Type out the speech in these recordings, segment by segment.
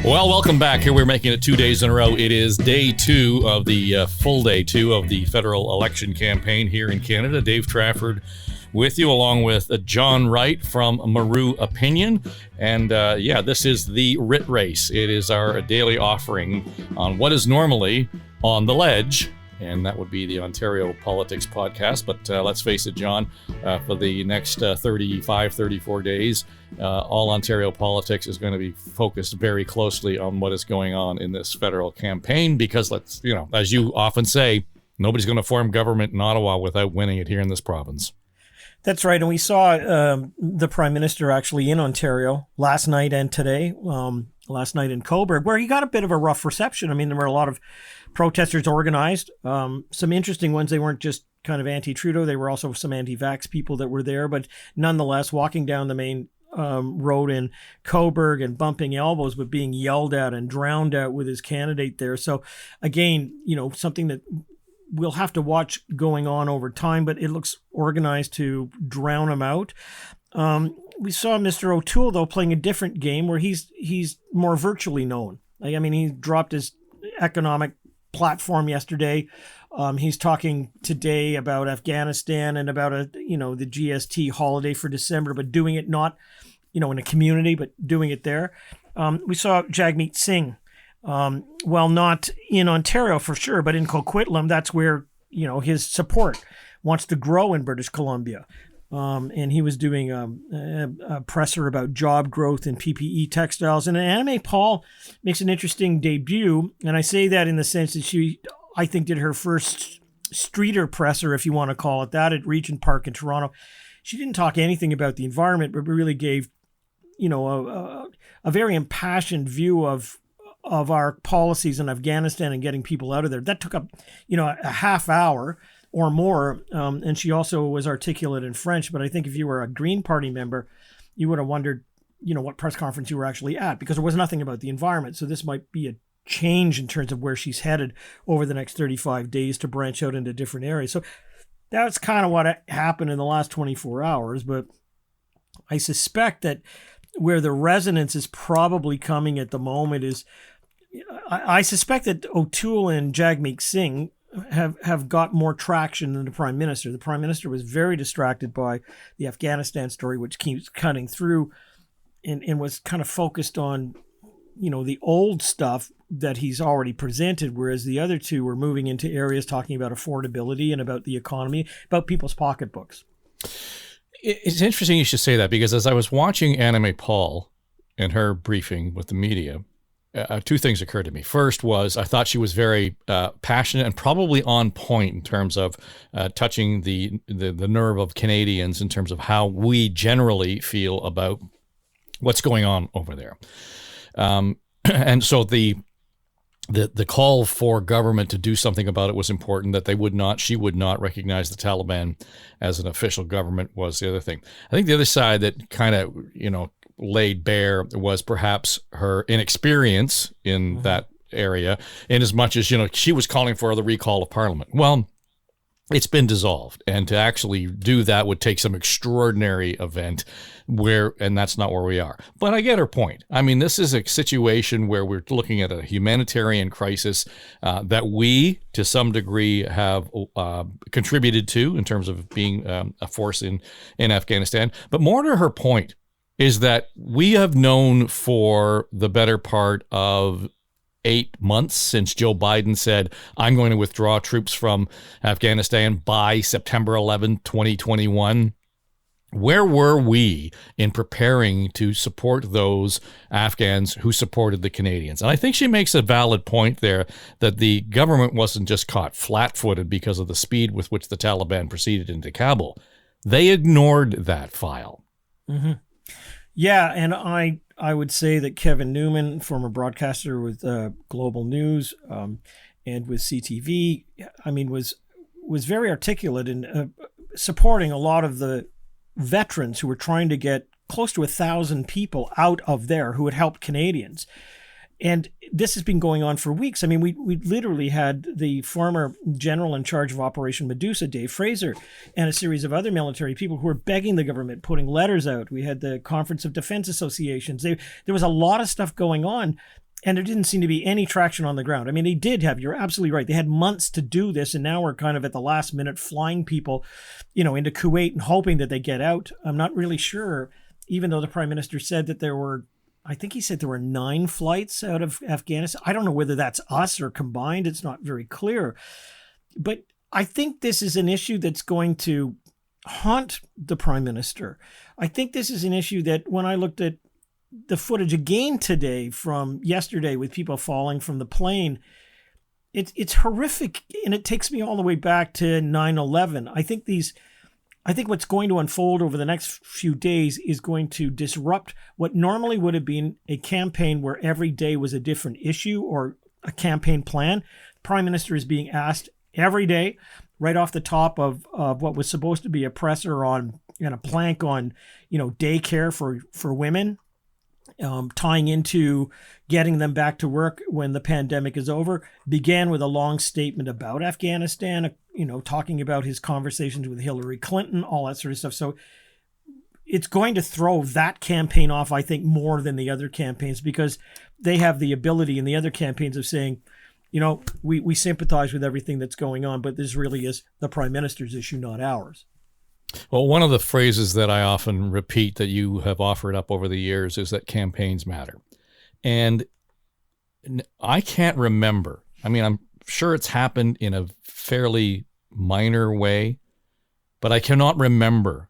Well, welcome back. Here we're making it 2 days in a row. It is day two of the full day two of the federal election campaign here in Canada. Dave Trafford with you, along with John Wright from Maru Opinion. And this is the Writ Race. It is our daily offering on what is normally on the ledge, and that would be the Ontario Politics Podcast. But let's face it, John, for the next 34 days, all Ontario politics is going to be focused very closely on what is going on in this federal campaign, because as you often say, nobody's going to form government in Ottawa without winning it here in this province. That's right. And we saw the Prime Minister actually in Ontario last night and today, last night in Coburg, where he got a bit of a rough reception. I mean, there were a lot of protesters organized, some interesting ones. They weren't just kind of anti-Trudeau. They were also some anti-vax people that were there. But nonetheless, walking down the main road in Coburg and bumping elbows, but being yelled at and drowned out with his candidate there. So again, something that we'll have to watch going on over time, but it looks organized to drown him out. We saw Mr. O'Toole, though, playing a different game where he's more virtually known. He dropped his economic platform yesterday. He's talking today about Afghanistan and about the GST holiday for December, but doing it not, in a community, but doing it there. We saw Jagmeet Singh, not in Ontario for sure, but in Coquitlam. That's where, his support wants to grow in British Columbia. And he was doing a presser about job growth in PPE textiles. And Anna May Paul makes an interesting debut. And I say that in the sense that she, I think, did her first streeter presser, if you want to call it that, at Regent Park in Toronto. She didn't talk anything about the environment, but really gave, a very impassioned view of our policies in Afghanistan and getting people out of there. That took up, a half hour or more. And she also was articulate in French. But I think if you were a Green Party member, you would have wondered, what press conference you were actually at, because there was nothing about the environment. So this might be a change in terms of where she's headed over the next 35 days to branch out into different areas. So that's kind of what happened in the last 24 hours. But I suspect that where the resonance is probably coming at the moment is, I suspect that O'Toole and Jagmeet Singh have got more traction than the Prime Minister. The Prime Minister was very distracted by the Afghanistan story, which keeps cutting through, and was kind of focused on, the old stuff that he's already presented, whereas the other two were moving into areas talking about affordability and about the economy, about people's pocketbooks. It's interesting you should say that, because as I was watching Anna May Paul in her briefing with the media, two things occurred to me. First was I thought she was very passionate and probably on point in terms of touching the nerve of Canadians in terms of how we generally feel about what's going on over there. And so the call for government to do something about it was important. That she would not recognize the Taliban as an official government was the other thing. I think the other side that kind of, laid bare was perhaps her inexperience in that area, in as much as, she was calling for the recall of Parliament. Well, it's been dissolved, and to actually do that would take some extraordinary event and that's not where we are. But I get her point. I mean, this is a situation where we're looking at a humanitarian crisis that we, to some degree, have contributed to in terms of being a force in Afghanistan. But more to her point is that we have known for the better part of 8 months since Joe Biden said, I'm going to withdraw troops from Afghanistan by September 11, 2021. Where were we in preparing to support those Afghans who supported the Canadians? And I think she makes a valid point there that the government wasn't just caught flat-footed because of the speed with which the Taliban proceeded into Kabul. They ignored that file. Mm-hmm. Yeah, and I would say that Kevin Newman, former broadcaster with Global News and with CTV, was very articulate in supporting a lot of the veterans who were trying to get close to 1,000 people out of there who had helped Canadians. And this has been going on for weeks. I mean, we literally had the former general in charge of Operation Medusa, Dave Fraser, and a series of other military people who were begging the government, putting letters out. We had the Conference of Defense Associations. There was a lot of stuff going on. And there didn't seem to be any traction on the ground. I mean, they did have, you're absolutely right. They had months to do this, and now we're kind of at the last minute flying people, into Kuwait and hoping that they get out. I'm not really sure, even though the Prime Minister said that I think he said there were 9 flights out of Afghanistan. I don't know whether that's us or combined. It's not very clear. But I think this is an issue that's going to haunt the Prime Minister. I think this is an issue that when I looked at the footage again today from yesterday with people falling from the plane, it's horrific, and it takes me all the way back to 9/11. I think what's going to unfold over the next few days is going to disrupt what normally would have been a campaign where every day was a different issue or a campaign plan. The Prime Minister is being asked every day, right off the top of what was supposed to be a presser on and a plank on, daycare for women, tying into getting them back to work when the pandemic is over, began with a long statement about Afghanistan, talking about his conversations with Hillary Clinton, all that sort of stuff. So it's going to throw that campaign off, I think, more than the other campaigns, because they have the ability in the other campaigns of saying, we sympathize with everything that's going on, but this really is the Prime Minister's issue, not ours. Well, one of the phrases that I often repeat that you have offered up over the years is that campaigns matter. And I can't remember. I mean, I'm sure it's happened in a fairly minor way, but I cannot remember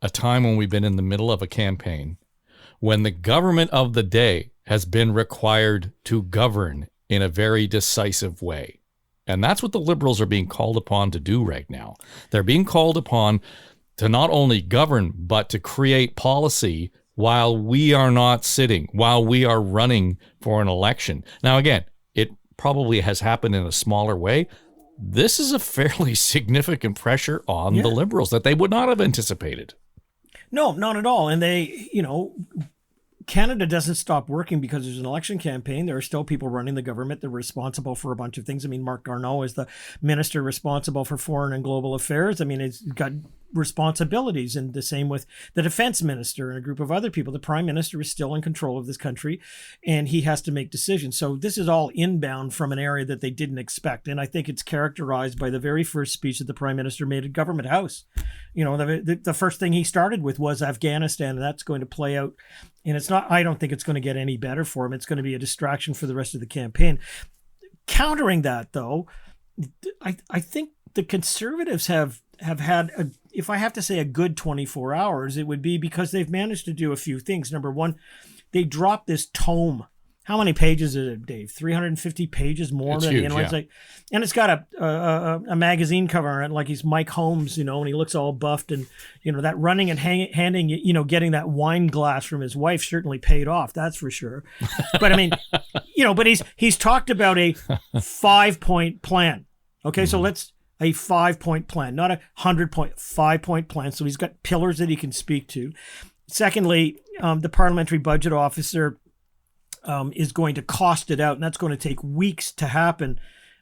a time when we've been in the middle of a campaign when the government of the day has been required to govern in a very decisive way. And that's what the Liberals are being called upon to do right now. They're being called upon to not only govern, but to create policy while we are not sitting, while we are running for an election. Now, again, it probably has happened in a smaller way. This is a fairly significant pressure on the Liberals that they would not have anticipated. No, not at all. And they, Canada doesn't stop working because there's an election campaign. There are still people running the government. They're responsible for a bunch of things. I mean, Marc Garneau is the minister responsible for foreign and global affairs. I mean, it's got responsibilities, and the same with the defense minister and a group of other people. The Prime Minister is still in control of this country, and he has to make decisions. So this is all inbound from an area that they didn't expect. And I think it's characterized by the very first speech that the Prime Minister made at Government House. The first thing he started with was Afghanistan, and that's going to play out. And I don't think it's going to get any better for him. It's going to be a distraction for the rest of the campaign. Countering that, though, I think the Conservatives have had, if I have to say a good 24 hours, it would be because they've managed to do a few things. Number one, they dropped this tome. How many pages is it, Dave? 350 pages more it's than huge, the NYC. And it's got a magazine cover on it, like he's Mike Holmes, and he looks all buffed, and that running and handing, getting that wine glass from his wife certainly paid off. That's for sure. But I mean, but he's talked about a 5-point plan. Okay, so let's a 5-point plan, not a 100-point, 5-point plan. So he's got pillars that he can speak to. Secondly, the parliamentary budget officer is going to cost it out, and that's going to take weeks to happen.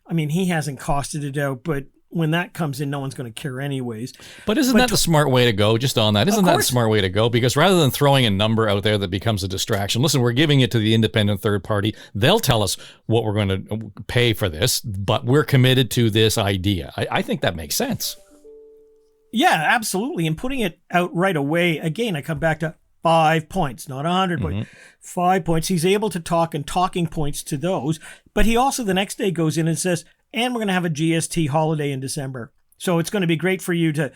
I mean, he hasn't costed it out, but when that comes in, no one's going to care anyways. But isn't that the smart way to go? Just on that, isn't that the smart way to go? Because rather than throwing a number out there that becomes a distraction, listen, we're giving it to the independent third party. They'll tell us what we're going to pay for this, but we're committed to this idea. I think that makes sense. Yeah, absolutely. And putting it out right away, again, I come back to 5 points, not 100 points. 5 points. He's able to talk and talking points to those. But he also the next day goes in and says, and we're going to have a GST holiday in December. So it's going to be great for you to,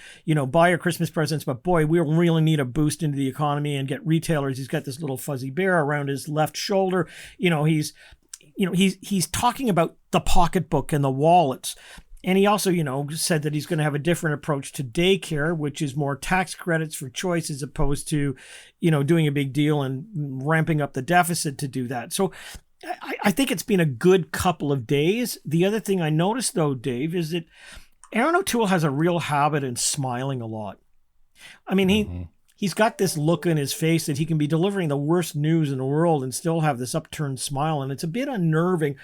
buy your Christmas presents. But boy, we really need a boost into the economy and get retailers. He's got this little fuzzy bear around his left shoulder. He's talking about the pocketbook and the wallets. And he also, said that he's going to have a different approach to daycare, which is more tax credits for choice as opposed to, doing a big deal and ramping up the deficit to do that. So I think it's been a good couple of days. The other thing I noticed, though, Dave, is that Aaron O'Toole has a real habit in smiling a lot. I mean, he's got this look in his face that he can be delivering the worst news in the world and still have this upturned smile. And it's a bit unnerving.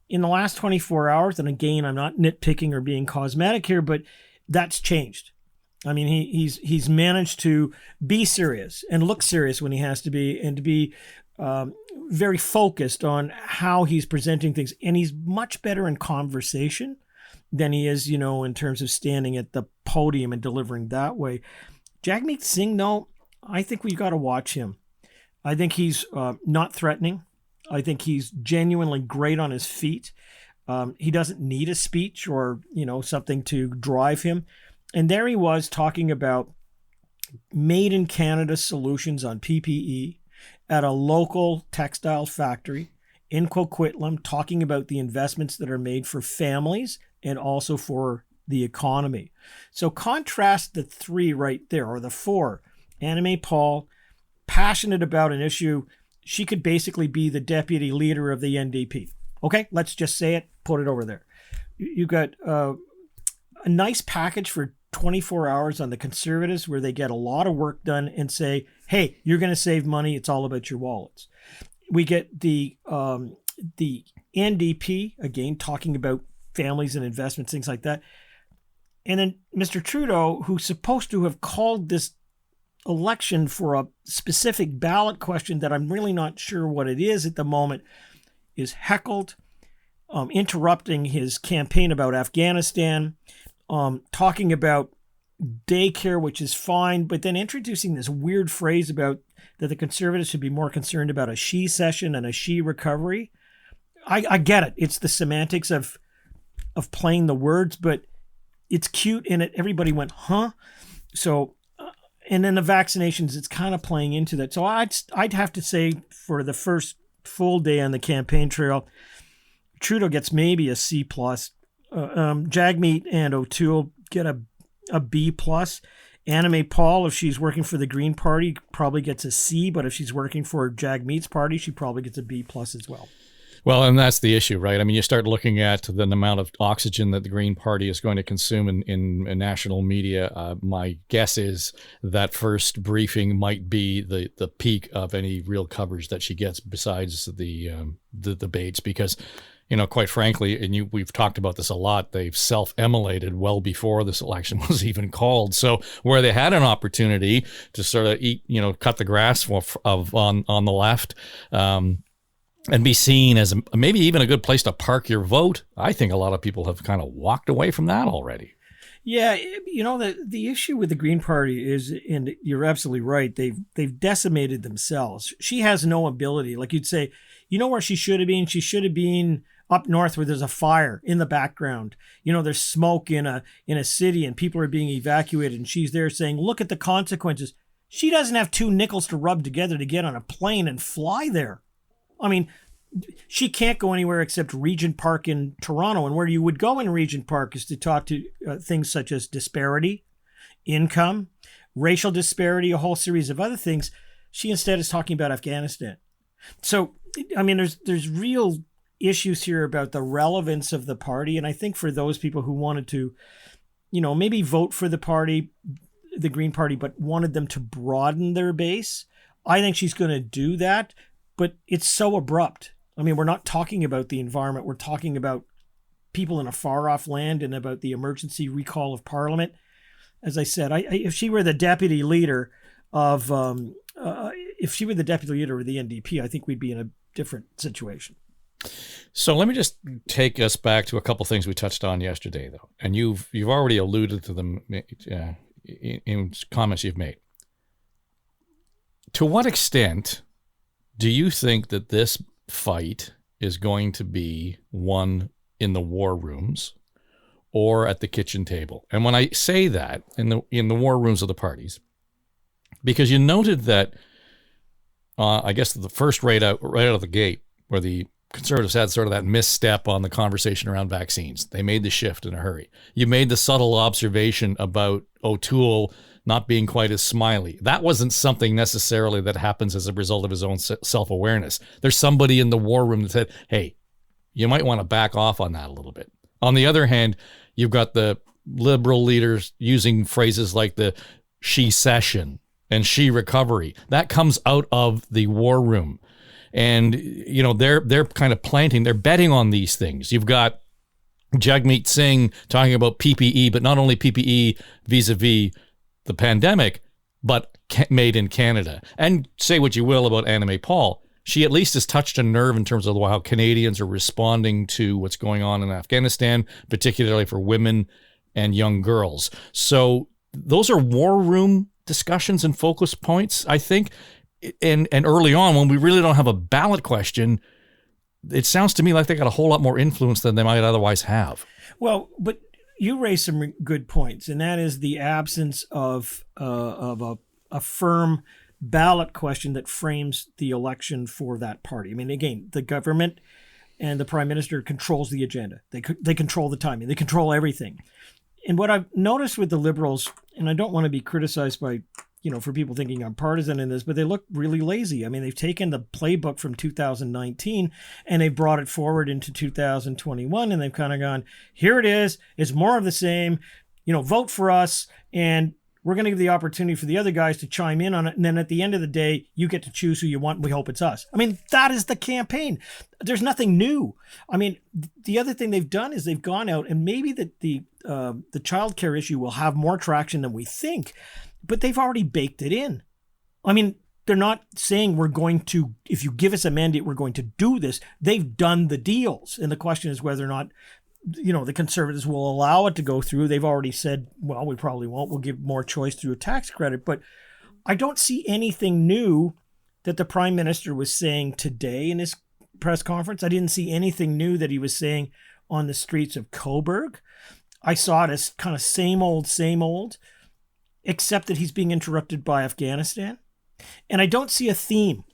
In the last 24 hours, and again, I'm not nitpicking or being cosmetic here, but that's changed. I mean, he's managed to be serious and look serious when he has to be, and to be very focused on how he's presenting things, and he's much better in conversation than he is, in terms of standing at the podium and delivering that way. Jagmeet Singh, though, I think we've got to watch him. I think he's not threatening. I think he's genuinely great on his feet. He doesn't need a speech or, something to drive him. And there he was talking about made in Canada solutions on PPE at a local textile factory in Coquitlam, talking about the investments that are made for families and also for the economy. So contrast the three right there, or the four. Anna May Paul, passionate about an issue. She could basically be the deputy leader of the NDP. Okay, let's just say it, put it over there. You got a nice package for 24 hours on the Conservatives, where they get a lot of work done and say, hey, you're going to save money. It's all about your wallets. We get the NDP, again, talking about families and investments, things like that. And then Mr. Trudeau, who's supposed to have called this election for a specific ballot question that I'm really not sure what it is at the moment, is heckled, interrupting his campaign about Afghanistan, talking about daycare, which is fine, but then introducing this weird phrase about that the Conservatives should be more concerned about a she session and a she recovery. I get it. It's the semantics of playing the words, but it's cute in it. Everybody went, huh? So, and then the vaccinations, it's kind of playing into that. So I'd have to say for the first full day on the campaign trail, Trudeau gets maybe a C+. Jagmeet and O'Toole get a B+. Anna May Paul, if she's working for the Green Party, probably gets a C, but if she's working for Jagmeet's party, she probably gets a B+ as well. Well, and that's the issue, right? I mean, you start looking at the amount of oxygen that the Green Party is going to consume in national media. My guess is that first briefing might be the peak of any real coverage that she gets, besides the debates, because, quite frankly, and we've talked about this a lot, they've self-immolated well before this election was even called. So where they had an opportunity to sort of cut the grass on the left, and be seen as maybe even a good place to park your vote, I think a lot of people have kind of walked away from that already. Yeah, the issue with the Green Party is, and you're absolutely right, they've decimated themselves. She has no ability. Like you'd say, where she should have been? She should have been up north where there's a fire in the background. There's smoke in a city and people are being evacuated, and she's there saying, look at the consequences. She doesn't have two nickels to rub together to get on a plane and fly there. I mean, she can't go anywhere except Regent Park in Toronto. And where you would go in Regent Park is to talk to things such as disparity, income, racial disparity, a whole series of other things. She instead is talking about Afghanistan. So, I mean, there's real issues here about the relevance of the party. And I think for those people who wanted to, maybe vote for the party, the Green Party, but wanted them to broaden their base, I think she's going to do that. But it's so abrupt. I mean, we're not talking about the environment. We're talking about people in a far-off land and about the emergency recall of Parliament. As I said, if she were the deputy leader of the NDP, I think we'd be in a different situation. So let me just take us back to a couple things we touched on yesterday, though, and you've already alluded to them in comments you've made. To what extent do you think that this fight is going to be won in the war rooms or at the kitchen table? And when I say that, in the war rooms of the parties, because you noted that, I guess the first right out of the gate, where the Conservatives had sort of that misstep on the conversation around vaccines. They made the shift in a hurry. You made the subtle observation about O'Toole not being quite as smiley. That wasn't something necessarily that happens as a result of his own self-awareness. There's somebody in the war room that said, hey, you might want to back off on that a little bit. On the other hand, you've got the liberal leaders using phrases like the she session and she recovery. That comes out of the war room. And, they're kind of they're betting on these things. You've got Jagmeet Singh talking about PPE, but not only PPE vis-a-vis the pandemic, but made in Canada. And say what you will about Anna May Paul, she at least has touched a nerve in terms of how Canadians are responding to what's going on in Afghanistan, particularly for women and young girls. So those are war room discussions and focus points, I think. And early on, when we really don't have a ballot question, it sounds to me like they got a whole lot more influence than they might otherwise have. Well, but you raised some good points, and that is the absence of a firm ballot question that frames the election for that party. I mean, again, the government and the prime minister controls the agenda. They control the timing. They control everything. And what I've noticed with the Liberals, and I don't want to be criticized by, for people thinking I'm partisan in this, but they look really lazy. I mean, they've taken the playbook from 2019 and they've brought it forward into 2021, and they've kind of gone, here it is. It's more of the same. Vote for us, and we're going to give the opportunity for the other guys to chime in on it. And then at the end of the day, you get to choose who you want. And we hope it's us. I mean, that is the campaign. There's nothing new. I mean, the other thing they've done is they've gone out, and maybe that the childcare issue will have more traction than we think, but they've already baked it in. I mean, they're not saying we're going to, if you give us a mandate, we're going to do this. They've done the deals. And the question is whether or not the Conservatives will allow it to go through. They've already said, well, we probably won't. We'll give more choice through a tax credit. But I don't see anything new that the Prime Minister was saying today in his press conference. I didn't see anything new that he was saying on the streets of Coburg. I saw it as kind of same old, except that he's being interrupted by Afghanistan. And I don't see a theme.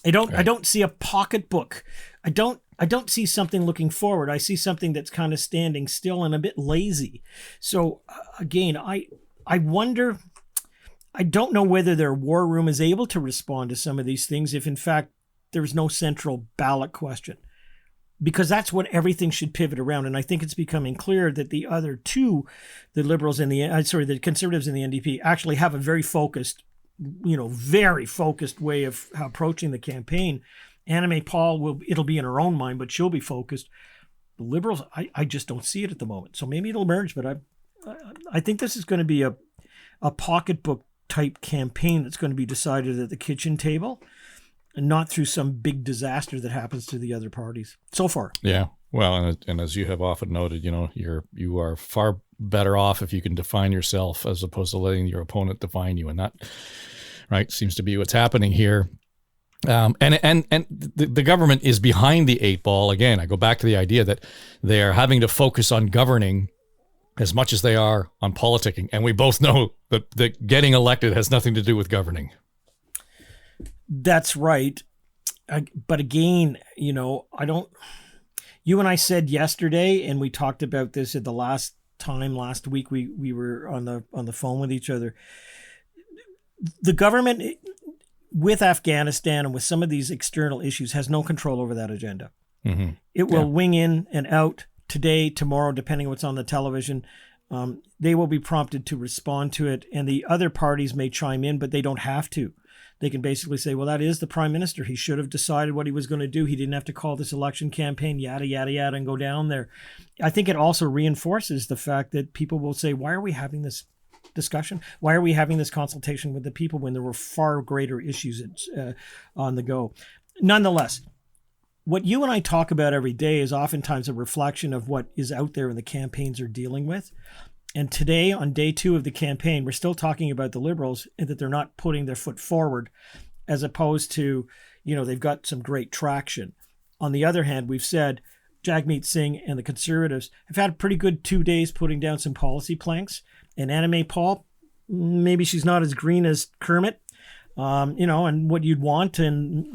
I don't see a pocketbook. I don't see something looking forward. I see something that's kind of standing still and a bit lazy. So again, I wonder, I don't know whether their war room is able to respond to some of these things if in fact there's no central ballot question, because that's what everything should pivot around. And I think it's becoming clear that the other two, the Liberals and the Conservatives and the NDP actually have a very focused way of approaching the campaign. Anna May Paul it'll be in her own mind, but she'll be focused. The Liberals, I just don't see it at the moment. So maybe it'll emerge, but I think this is going to be a pocketbook type campaign that's going to be decided at the kitchen table and not through some big disaster that happens to the other parties so far. Yeah. Well, and as you have often noted, you are far better off if you can define yourself as opposed to letting your opponent define you, and that, right, seems to be what's happening here. And the government is behind the eight ball. Again, I go back to the idea that they are having to focus on governing as much as they are on politicking, and we both know that getting elected has nothing to do with governing. That's right. But again, I don't. You and I said yesterday, and we talked about this at the last week we were on the phone with each other. The government, with Afghanistan and with some of these external issues, has no control over that agenda. Mm-hmm. It will wing in and out today, tomorrow, depending on what's on the television. They will be prompted to respond to it, and the other parties may chime in, but they don't have to. They can basically say, well, that is the Prime Minister. He should have decided what he was going to do. He didn't have to call this election campaign, yada, yada, yada, and go down there. I think it also reinforces the fact that people will say, why are we having this discussion? Why are we having this consultation with the people when there were far greater issues on the go? Nonetheless, what you and I talk about every day is oftentimes a reflection of what is out there and the campaigns are dealing with. And today, on day 2 of the campaign, we're still talking about the Liberals and that they're not putting their foot forward, as opposed to, they've got some great traction. On the other hand, we've said Jagmeet Singh and the Conservatives have had a pretty good 2 days putting down some policy planks. And Anna May Paul, maybe she's not as green as Kermit, and what you'd want and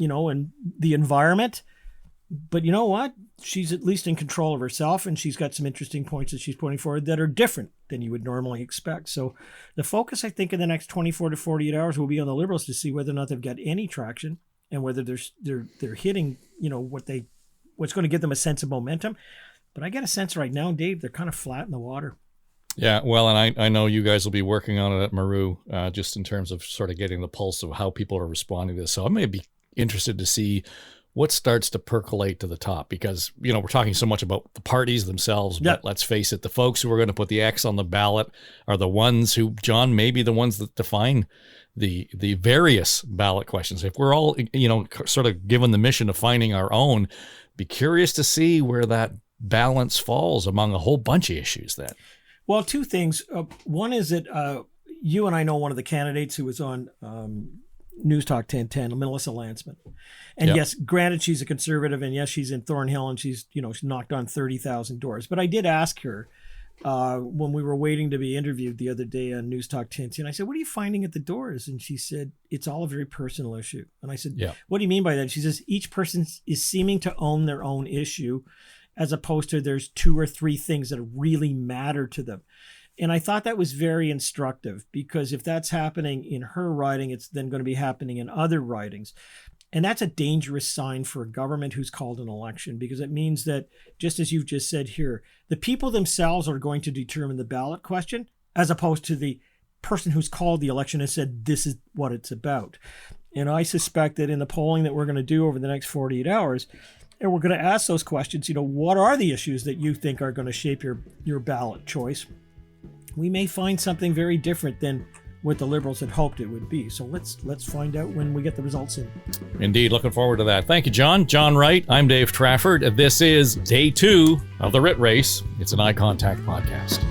the environment. But you know what? She's at least in control of herself, and she's got some interesting points that she's putting forward that are different than you would normally expect. So the focus, I think, in the next 24 to 48 hours will be on the Liberals to see whether or not they've got any traction and whether they're hitting, what's going to give them a sense of momentum. But I get a sense right now, Dave, they're kind of flat in the water. Yeah, well, and I know you guys will be working on it at Maru, just in terms of sort of getting the pulse of how people are responding to this. So I may be interested to see what starts to percolate to the top? Because, we're talking so much about the parties themselves, but let's face it, the folks who are going to put the X on the ballot are the ones who, John, may be the ones that define the various ballot questions. If we're all, sort of given the mission of finding our own, be curious to see where that balance falls among a whole bunch of issues then. Well, two things. One is that you and I know one of the candidates who was on News Talk 1010, Melissa Landsman. And yes, granted, she's a conservative, and yes, she's in Thornhill, and she's knocked on 30,000 doors. But I did ask her when we were waiting to be interviewed the other day on News Talk 1010, I said, what are you finding at the doors? And she said, it's all a very personal issue. And I said, what do you mean by that? And she says, each person is seeming to own their own issue, as opposed to there's 2 or 3 things that really matter to them. And I thought that was very instructive, because if that's happening in her riding, it's then going to be happening in other ridings. And that's a dangerous sign for a government who's called an election, because it means that, just as you've just said here, the people themselves are going to determine the ballot question, as opposed to the person who's called the election and said, this is what it's about. And I suspect that in the polling that we're going to do over the next 48 hours, and we're going to ask those questions, what are the issues that you think are going to shape your ballot choice? We may find something very different than what the Liberals had hoped it would be. So let's find out when we get the results in. Indeed, looking forward to that. Thank you, John. John Wright. I'm Dave Trafford. This is day 2 of the Writ Race. It's an Eye Contact podcast.